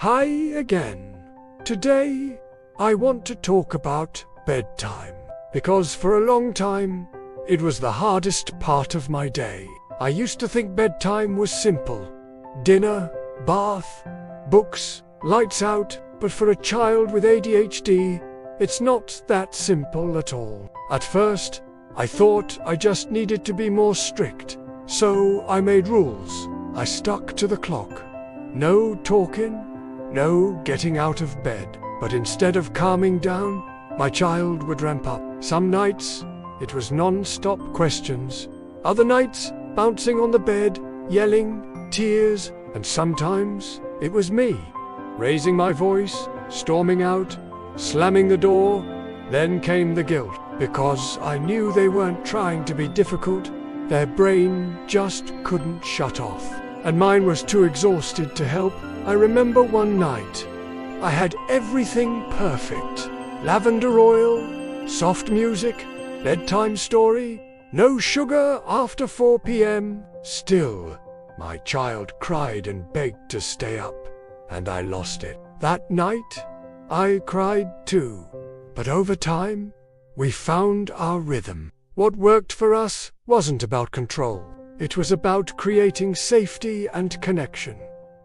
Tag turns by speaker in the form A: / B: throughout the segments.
A: Hi again. Today, I want to talk about bedtime, because for a long time, it was the hardest part of my day. I used to think bedtime was simple. Dinner, bath, books, lights out, but for a child with ADHD, it's not that simple at all. At first, I thought I just needed to be more strict, so I made rules. I stuck to the clock. No talking, no getting out of bed. But instead of calming down, my child would ramp up. Some nights, it was non-stop questions. Other nights, bouncing on the bed, yelling, tears, and sometimes it was me, raising my voice, storming out, slamming the door. Then came the guilt, because I knew they weren't trying to be difficult. Their brain just couldn't shut off, and mine was too exhausted to help. I remember one night, I had everything perfect. Lavender oil, soft music, bedtime story, no sugar after 4 p.m. Still, my child cried and begged to stay up, and I lost it. That night, I cried too. But over time, we found our rhythm. What worked for us wasn't about control. It was about creating safety and connection.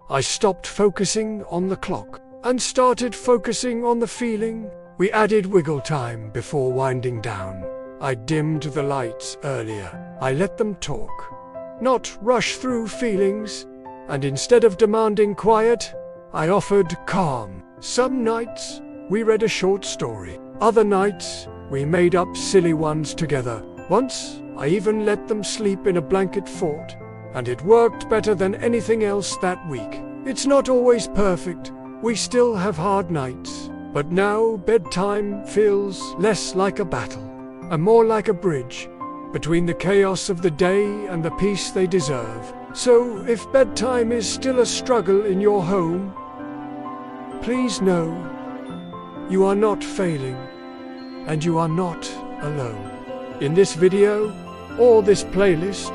A: I stopped focusing on the clock and started focusing on the feeling. We added wiggle time before winding down. I dimmed the lights earlier. I let them talk, not rush through feelings. And instead of demanding quiet, I offered calm. Some nights, we read a short story. Other nights, we made up silly ones together. Once, I even let them sleep in a blanket fort, and it worked better than anything else that week. It's not always perfect. We still have hard nights. But now bedtime feels less like a battle, and more like a bridge between the chaos of the day and the peace they deserve. So if bedtime is still a struggle in your home, please know you are not failing, and you are not alone. In this video, or this playlist,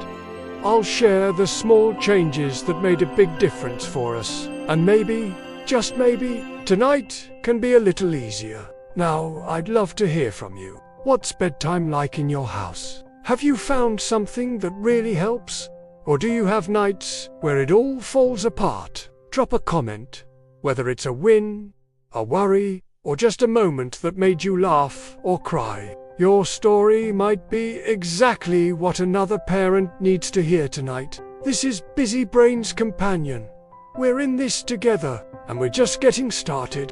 A: I'll share the small changes that made a big difference for us. And maybe, just maybe, tonight can be a little easier. Now, I'd love to hear from you. What's bedtime like in your house? Have you found something that really helps? Or do you have nights where it all falls apart? Drop a comment, whether it's a win, a worry, or just a moment that made you laugh or cry. Your story might be exactly what another parent needs to hear tonight. This is Busy Brain's Companion. We're in this together, and we're just getting started.